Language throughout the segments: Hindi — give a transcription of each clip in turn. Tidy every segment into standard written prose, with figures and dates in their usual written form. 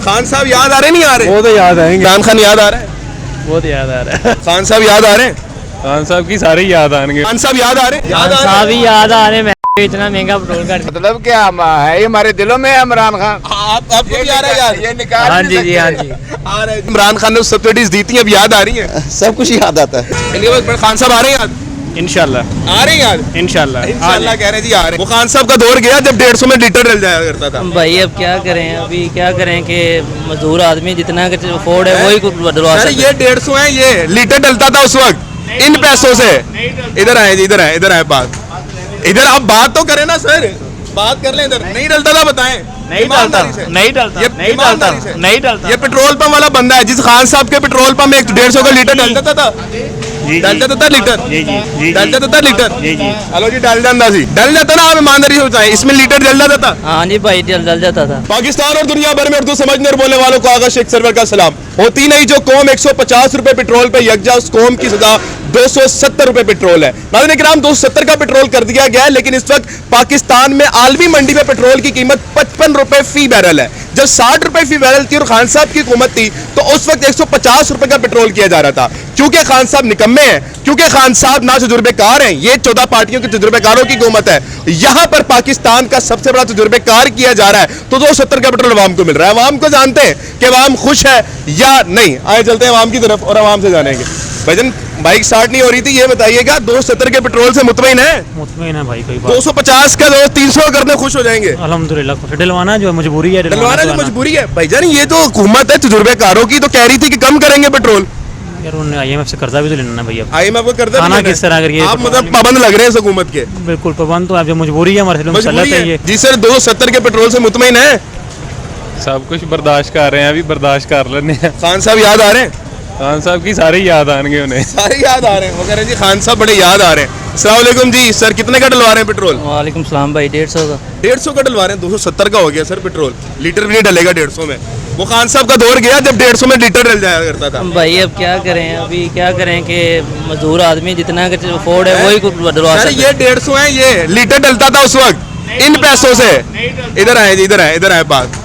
खान साहब याद आ रहे नहीं आ रहे? वो तो याद आएंगे। इमरान खान याद आ रहा है? वो तो याद आ रहा है। खान साहब याद आ रहे हैं? खान साहब की सारे याद आएंगे। खान साहब याद आ रहे हैं? याद आ रहे साहब ही याद आ रहे हैं। इतना महंगा पेट्रोल का मतलब क्या है ये हमारे दिलों में है इमरान खान। आपको भी आ रहा है याद? ये निकाल हाँ जी जी हाँ जी आ रहा है। इमरान खान ने सब्सिडीज दी थी, अब याद आ रही है? सब कुछ याद आता है। चलिए खान साहब आ रहे हैं याद? इंशाल्लाह आ रहे हैं याद? इंशाल्लाह इंशाल्लाह कह रहे जी आ रहे हैं। वो खान साहब का दौर गया जब 150 में लीटर डल जाया करता था। भाई अब क्या करें, अभी क्या करें कि मजदूर आदमी जितना अफोर्ड है वही डलवा सर सकते ये 150 है, ये लीटर डलता था उस वक्त इन पैसों से। इधर आए जी, इधर आए बात। इधर आप बात तो करें ना सर, बात कर लें। इधर नहीं डलता था, बताएं। नहीं डलता नहीं डलता ये नहीं डलता नहीं डलता। ये पेट्रोल पंप वाला बंदा है जिस खान साहब के पेट्रोल पंप में 150 का लीटर डल जाता था। डल जाता था लीटर, डल जाता था लीटर। हेलो जी, डल जाता सी, डल जाता ना। आप ईमानदारी से बताएं, इसमें लीटर डल जाता था? हाँ जी भाई डल जाता था। पाकिस्तान और दुनिया भर में उर्दू समझने और बोलने वालों को आगा शेख सरवर का सलाम। होती नहीं जो कौम 150 रुपए पेट्रोल पे यकजा, उस कौम की सजा 270 रुपए पेट्रोल है। नाज़रीन किराम 270 का पेट्रोल कर दिया गया है, लेकिन इस वक्त पाकिस्तान में आलमी मंडी में पेट्रोल की कीमत 55 रुपए फी बैरल है। जब 60 रुपए फी बैरल थी और खान साहब की हुकूमत थी तो उस वक्त 150 रुपए का पेट्रोल किया जा रहा था। क्योंकि खान साहब निकम्मे हैं, क्योंकि खान साहब ना तजुर्बेकार हैं, ये 14 पार्टियों के तजुर्बेकारों की हुकूमत है। यहाँ पर पाकिस्तान का सबसे बड़ा तजुर्बेकार किया जा रहा है तो 270 का पेट्रोल अवाम को मिल रहा है। अवाम को जानते हैं कि अवाम खुश है या नहीं। आए चलते हैं अवाम की तरफ और अवाम से जानेंगे। भाईजान बाइक स्टार्ट नहीं हो रही थी, ये बताइएगा 270 के पेट्रोल से मुतमईन है? मुतमईन है भाई, कोई बात 250 का 300 करने खुश हो जाएंगे? अल्हम्दुलिल्लाह। डलवाना जो मजबूरी है, डलवाना जो मजबूरी है। भाईजान ये तो हुकूमत है तजुर्बेकारों की, तो कह रही थी कि कम करेंगे पेट्रोल। यार उन्होंने IMF से कर्जा भी तो लेना भैया। IMF को कर्जा खाना भी किस तरह करिए? आप मतलब पाबंद लग रहे हैं इस हुकूमत के? बिल्कुल पाबंद तो आप, जो मजबूरी है हमारे मजबूरी है। ये जी सर 270 के पेट्रोल से मुतमईन है? सब कुछ बर्दाश्त कर रहे हैं, अभी बर्दाश्त कर लेने। खान साहब याद आ रहे हैं? खान साहब की सारे याद आएंगे उन्हें। सारे याद आ रहे हैं। वो कह रहे हैं जी खान साहब बड़े याद आ रहे हैं। अस्सलाम वालेकुम जी। सर कितने का डलवा रहे हैं पेट्रोल? वालेकुम सलाम भाई 150 का। 150 का डलवा रहे हैं? 270 का हो गया सर पेट्रोल, लीटर भी नहीं डलेगा 150 में। वो खान साहब का दौर गया जब 150 में लीटर डल जाया करता था। भाई अब क्या करें, अभी क्या करें कि मजदूर आदमी जितना अफोर्ड है वही डलवा सर सकते ये 150 है, ये लीटर डलता था उस वक्त इन पैसों से। इधर आए जी, इधर आए बात।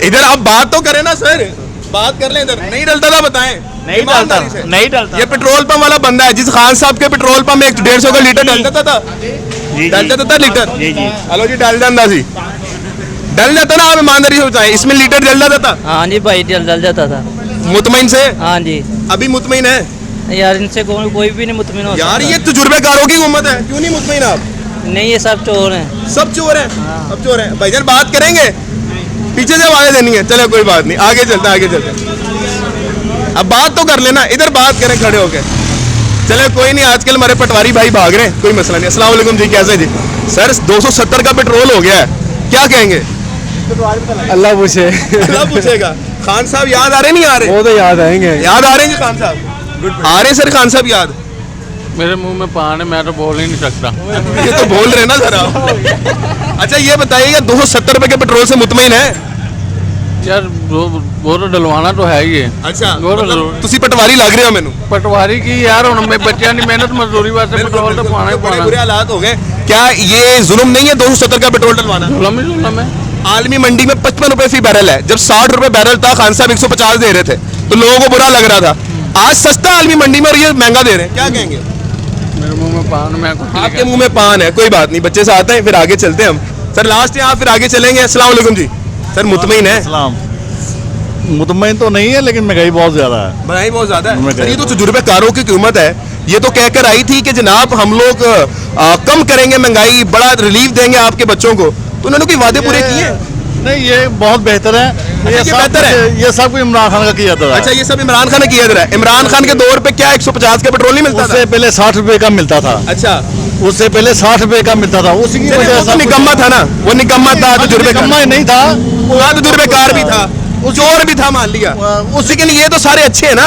इधर आप बात तो करें ना सर, बात कर लें। इधर नहीं डलता था, बताएं। नहीं डलता नहीं डलता। ये पेट्रोल पंप वाला बंदा है जिस खान साहब के पेट्रोल पंप में 150 का लीटर डल जाता था। डल जाता था लीटर। हेलो जी, डल जाता सी, डल जाता ना। आप ईमानदारी से बताएं, इसमें लीटर डल जाता था? हाँ जी भाई डल जाता था। मुतमईन से? हाँ जी। अभी मुतमईन है? यार इनसे कोई भी नहीं मुतमिन हो यार सकता। ये तजुर्बेकारों की उम्मत है, क्यों नहीं मुतमईन आप? नहीं ये सब चोर हैं। सब चोर हैं? अब चोर हैं। भाईजान बात करेंगे, पीछे से आवाज़ देनी है। चलो कोई बात नहीं, आगे चलते हैं, आगे चलते हैं। अब बात तो कर लेना, इधर बात करें खड़े होके। चले कोई नहीं, आजकल हमारे पटवारी भाई भाग रहे हैं, कोई मसला नहीं। अस्सलाम वालेकुम जी, कैसे जी? सर 270 का पेट्रोल हो गया है, क्या कहेंगे? अल्लाह पूछे। अल्लाह पूछेगा। खान साहब याद आ रहे नहीं आ रहे? वो तो याद आएंगे। याद आ रहे हैं जी खान साहब? आ रहे हैं सर खान साहब याद? मेरे मुंह में पान है, मैं तो बोल ही नहीं सकता। ये तो बोल रहे ना सर आप। अच्छा ये बताइए 270 रुपए के पेट्रोल से मुतमईन है? यार वो तो डलवाना तो है ही है। अच्छा वो तो ਤੁਸੀਂ ਪਟਵਾਰੀ ਲੱਗ ਰਹੇ ਹੋ ਮੈਨੂੰ। पटवारी की यार ਹੁਣ मैं बच्चों की मेहनत मजदूरी वास्ते पेट्रोल तो पाना ही बड़े पाना। बुरे हालात हो गए। क्या ये जुल्म नहीं है 270 का पेट्रोल डलवाना? जुल्म है। आलमी मंडी में 55 रुपए फी बैरल है, जब 60 रुपए बैरल था खान साहब 150 दे रहे थे तो लोगों को बुरा लग रहा था। आज सस्ता आलमी मंडी में और ये महंगा दे रहे हैं, क्या कहेंगे? मेरे मुंह में पान, मैं आपके मुंह में पान है, कोई बात नहीं, बच्चे से आते हैं, फिर आगे चलते हैं हम। सर लास्ट है, आप फिर आगे चलेंगे। अस्सलाम वालेकुम जी। सर मुतमईन है? मुतमईन तो नहीं है, लेकिन महंगाई बहुत ज्यादा है। महंगाई बहुत ज्यादा है सर। ये तो तजुर्बेकारों की कीमत है। ये तो कहकर आई थी कि जनाब हम लोग कम करेंगे महंगाई, बड़ा रिलीफ देंगे आपके बच्चों को, तो उन्होंने कोई वादे पूरे किए? नहीं, ये बहुत बेहतर है। ये बेहतर है? ये सब कुछ इमरान खान का किया था। अच्छा ये सब इमरान खान ने किया था। इमरान खान के दौर पे क्या 150 का पेट्रोल नहीं मिलता था? उससे पहले 60 रुपए का मिलता था। अच्छा उससे पहले 60 रुपए का मिलता था। उसी की वजह से निकम्मा था ना, वो निकम्मा था, निकम्मा नहीं था, वो तजुर्बेकार भी था, चोर भी था, मान लिया। उसी के लिए ये तो सारे अच्छे हैं ना।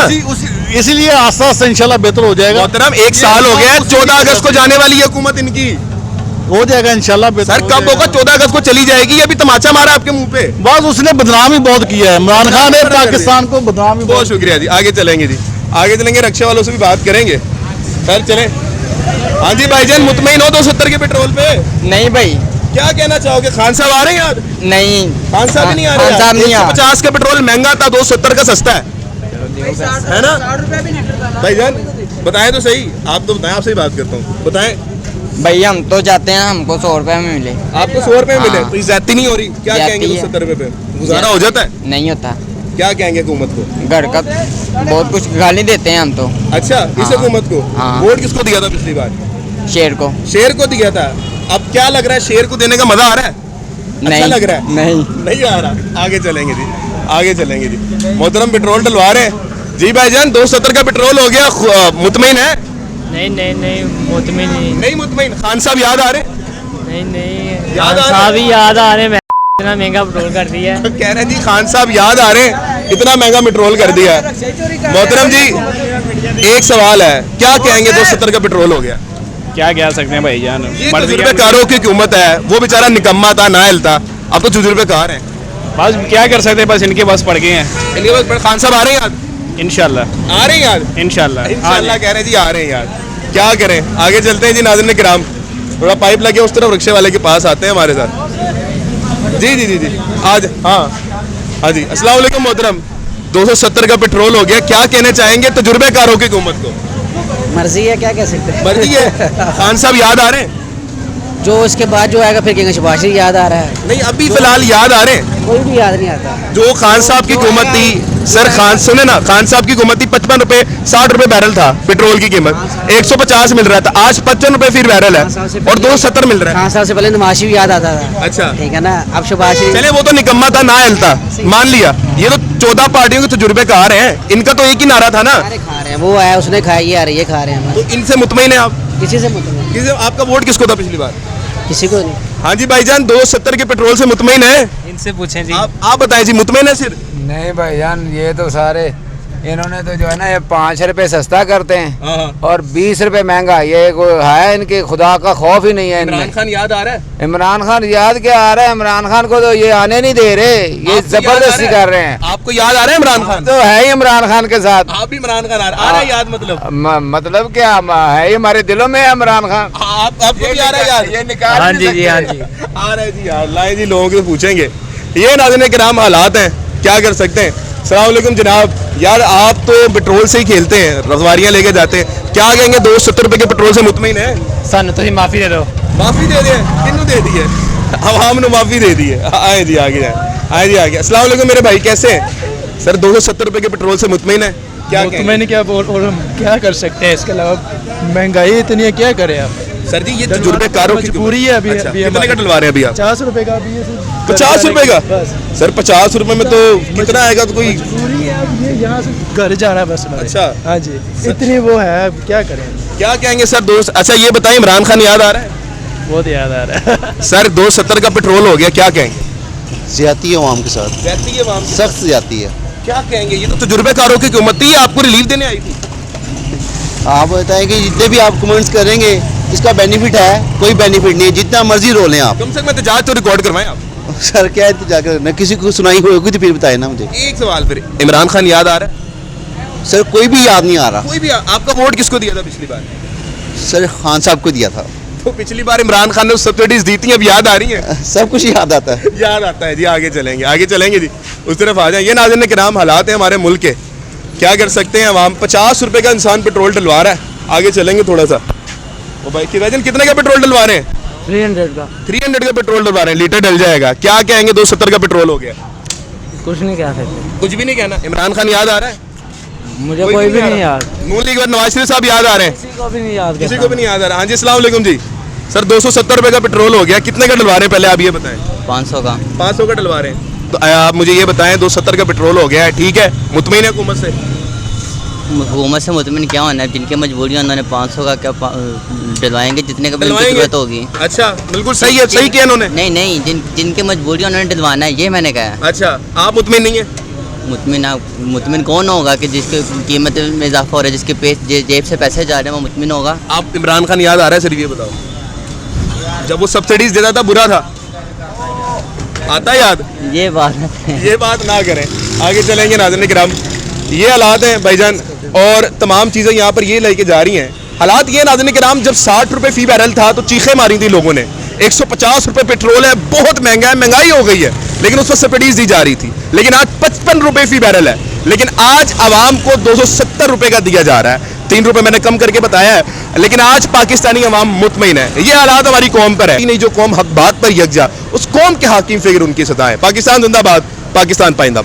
इसीलिए आस्ता आस्ता इंशाल्लाह बेहतर हो जाएगा। मोहतरम 1 साल हो गया, 14 अगस्त को जाने वाली है हुकूमत इनकी, हो जाएगा इंशाल्लाह बेहतर। सर कब होगा? 14 अगस्त को चली जाएगी। अभी तमाचा मारा आपके मुंह पे। बस उसने बदनामी बहुत किया है, इमरान खान ने पाकिस्तान को बदनामी। बहुत शुक्रिया जी। आगे चलेंगे जी, आगे चलेंगे, रक्षा वालों से भी बात करेंगे। सर चले। हाँ जी भाईजान, मुतमईन हो 270 के पेट्रोल पे? नहीं भाई क्या कहना चाहोगे? खान साहब आ रहे हैं यार? नहीं, खान साहब ही नहीं आ रहे? खान साहब नहीं आ 150 का पेट्रोल महंगा था, 270 का सस्ता है ना भाईजान? बताएं तो सही, आप तो बताएं, आपसे ही बात करता हूँ, बताएं। भैया हम तो जाते हैं, हमको 100 रुपए में मिले। आपको 100 रुपए मिले हाँ। तो ज्यादती नहीं हो रही? क्या ज्यादती कहेंगे है। 270 रुपए पे गुजारा हो जाता है? नहीं होता, क्या कहेंगे हुकूमत को? घर का बहुत कुछ गाली देते हैं हम तो। अच्छा, इस हाँ। हुकूमत को हाँ। वोट किसको दिया था पिछली बार? शेर को। शेर को दिया था। अब क्या लग रहा है, शेर को देने का मजा आ रहा है? अच्छा नहीं लग रहा है? नहीं, नहीं आ रहा। आगे चलेंगे जी, आगे चलेंगे जी। मोहतरम पेट्रोल डलवा रहे हैं जी भाईजान, 270 का पेट्रोल हो गया, मुतमईन है? नहीं नहीं नहीं, मुतमिन नहीं। नहीं मुतमईन। खान साहब याद आ रहे? नहीं नहीं, याद आ रहे? साहब ही याद आ रहे हैं। इतना महंगा पेट्रोल कर दिया है। कह रहे हैं जी खान साहब याद आ रहे हैं, इतना महंगा पेट्रोल कर दिया है। मोहतरम जी एक सवाल है, क्या कहेंगे 270 का पेट्रोल हो गया? क्या कह सकते हैं भाईजान, ये मर्जी तजुर्बेकारों की हुकूमत है, वो बेचारा निकम्मा था, नाअहल था, अब तो तजुर्बेकार है। बस क्या कर सकते हैं, बस इनके बस पड़ गए हैं। इनके पास खान साहब आ रहे हैं याद? इंशाल्लाह आ रहे हैं याद? इंशाल्लाह इंशाल्लाह कह रहे हैं जी, आ रहे हैं याद। क्या करें, आगे चलते हैं जी। नाज़रीन किराम, थोड़ा पाइप लगे उस तरफ, रिक्शे वाले के पास आते हैं हमारे साथ। जी जी जी जी, आज हाँ जी, अस्सलाम वालेकुम मोहतरम। 270 का पेट्रोल हो गया, क्या कहना चाहेंगे तजुर्बेकारों की हुकूमत को? मर्जी है, क्या कह सकते हैं। मर्जी है। खान साहब याद आ रहे हैं? जो उसके बाद जो आएगा फिर कहेंगे शबाश शरीफ याद आ रहा है। नहीं, अभी फिलहाल याद आ रहे हैं। कोई भी याद नहीं आता। जो खान साहब की हुकूमत थी, सर खान सुने ना, खान साहब की हुकूमत थी, 55 रुपए 60 रुपए बैरल था पेट्रोल की कीमत, 150 मिल रहा था, आज 55 रुपए फिर बैरल है और 270 मिल रहा है। 5 साल से पहले नमाशी भी याद आता था। अच्छा, ठीक है ना, अब शबाश शरीफ। चले वो तो निकम्मा था, नाअहल था, मान लिया। ये तो 14 पार्टियों के तजुर्बेकार हैं, इनका तो एक ही नारा था ना। सारे खा रहे हैं, वो आया उसने खाया, ये आ रही है, खा रहे हैं। तो इनसे मुतमईन है आप? किसी से मतलब किसी, आपका वोट किसको था पिछली बार? किसी को नहीं। हाँ जी भाईजान, 270 के पेट्रोल से मुतमईन है? इनसे पूछें जी। आप बताएं जी, मुतमईन है सिर्फ? नहीं भाईजान, ये तो सारे इन्होंने तो जो है ना, ये 5 रुपए सस्ता करते हैं और 20 रुपए महंगा। ये कोई है, इनके खुदा का खौफ ही नहीं है इमरान इनमें। खान याद आ रहा है? इमरान खान याद क्या आ रहा है? इमरान खान को तो ये आने नहीं दे रहे, ये आपको याद आ जबरदस्ती रहा है? कर रहे हैं। आपको याद आ रहा है इमरान खान? तो है ही इमरान खान के साथ। आप भी इमरान खान आ रहा है याद? मतलब मतलब क्या है, ये हमारे दिलों में है इमरान खान। आपको भी आ रहा है याद? ये निकाल हाँ नहीं जी जी, सकते। हाँ जी। आ रहा है जी यार, लाए जी, लोगों को पूछेंगे। ये नाज़रीन किराम हालात हैं, क्या कर सकते हैं। अस्सलाम वालेकुम जनाब, यार आप तो पेट्रोल से ही खेलते हैं, रखवारियाँ लेके जाते हैं, क्या कहेंगे 270 रुपए के पेट्रोल से मुतमईन है? सानू तो माफी दे दो। माफी दे दिए? किन्नू दे दी है? आवाम ने माफी दे दी है। आए जी आगे जाए, आए जी आगे। अस्सलाम वालेकुम मेरे भाई, कैसे हैं? सर 270 रुपए के पेट्रोल से मुतमईन है? क्या कहेंगे? मैंने क्या बोल, और हम क्या कर सकते हैं इसके अलावा, महंगाई इतनी है, क्या करें आप। सर जी ये तजुर्बेकारों की मजबूरी है अभी। अच्छा, अभी कितने हमारी- का डलवा रहे हैं अभी आप? 50 रुपए का अभी ये 50 रुपए का? बस सर 50 रुपए में तो कितना आएगा? तो कोई मजबूरी है, अब ये यहाँ से घर जा रहा है बस हमारे। अच्छा। हाँ जी, इतनी वो है, अब क्या करें। क्या कहेंगे सर? दोस्त, अच्छा ये बताएं, इमरान खान याद आ रहा है? बहुत याद आ रहा है। सर 270 का पेट्रोल हो गया, क्या कहेंगे? ज्यादती है अवाम के साथ, रहती है आवाम की। सख्त ज्यादती है। क्या कहेंगे? ये तो तजुर्बेकारों की हुकूमत थी, आपको रिलीफ देने आई थी। आप बताएं कि जितने भी आप कमेंट्स करेंगे इसका बेनिफिट है? कोई बेनिफिट नहीं है, जितना मर्जी रोलें आप। कम से कम एहतजाज तो रिकॉर्ड करवाएं आप। सर क्या है, जाकर मैं किसी को सुनाई होगी तो फिर बताए ना मुझे। एक सवाल फिर, इमरान खान याद आ रहा है? सर कोई भी याद नहीं आ रहा। कोई भी आपका वोट किसको दिया था पिछली बार? सर खान साहब को दिया था। तो पिछली बार इमरान खान ने सब्सिडीज दी थी, अब याद आ रही है? सब कुछ याद आता है। याद आता है जी। आगे चलेंगे, आगे चलेंगे जी, उस तरफ आ जाए। ये नाज़रीन किराम हालात हैं हमारे मुल्क के, क्या कर सकते हैं अवाम। 50 रुपए का इंसान पेट्रोल डलवा रहा है। आगे चलेंगे थोड़ा सा। ओ भाई कितने का पेट्रोल डलवा रहे हैं? 300 का। 300 का पेट्रोल डलवा रहे हैं, लीटर डल जाएगा। क्या कहेंगे 270 का पेट्रोल हो गया? कुछ नहीं कह सकते। कुछ भी नहीं कहना। इमरान खान याद आ रहा है? मुझे कोई भी नहीं याद। नून लीग और नवाज शरीफ साहब याद आ रहे हैं? किसी को भी नहीं याद। किसी को भी नहीं याद आ रहा। हाँ जी, अस्सलाम वालेकुम जी। सर 270 रुपए का पेट्रोल हो गया, कितने का डलवा रहे हैं पहले आप ये बताएं? 500 का। 500 का डलवा रहे हैं। तो आप मुझे ये बताएं, 270 का पेट्रोल हो गया है, ठीक है, मुतमईन है हुकूमत से? हुकूमत से मुतमिन क्या होना है, जिनकी मजबूरी उन्होंने 500 का क्या डलवाएंगे, जितने का भी उनकी डलवाएंगे? जरूरत होगी। अच्छा, बिल्कुल सही है, सही किया इन्होंने। नहीं नहीं, जिनकी मजबूरी उन्होंने डलवाना है, ये मैंने कहा है। अच्छा, आप मुतमईन नहीं है? मुतमिन कौन होगा कि जिसकी कीमत में इजाफा हो रहा है, जिसके जेब से पैसे जा रहे हैं, वो मुतमिन होगा। आप इमरान खान याद आ रहा है? सिर्फ ये बताओ, जब वो सब्सिडीज देता था बुरा था, आता है याद? ये बात है। ये बात ना करें, आगे चलेंगे नाज़रीन किराम। ये हालात हैं भाईजान, और तमाम चीज़ें यहाँ पर ये लेके जा रही हैं। हालात ये नाज़रीन किराम, जब 60 रुपए फी बैरल था तो चीखें मारी थी लोगों ने, 150 रुपए पेट्रोल है, बहुत महंगा है, महंगाई हो गई है, लेकिन उस वक्त सब्सिडीज दी जा रही थी। लेकिन आज 55 रुपए फी बैरल है, लेकिन आज आवाम को 270 रुपए का दिया जा रहा है। 3 रुपए मैंने कम करके बताया है, लेकिन आज पाकिस्तानी अवाम मुतमईन है। ये हालात हमारी कौम पर है। नहीं जो कौम हक बात पर यकजा, उस कौम के हाकिम फिगर उनकी सदा है। पाकिस्तान जिंदाबाद, पाकिस्तान पाइंदाबाद।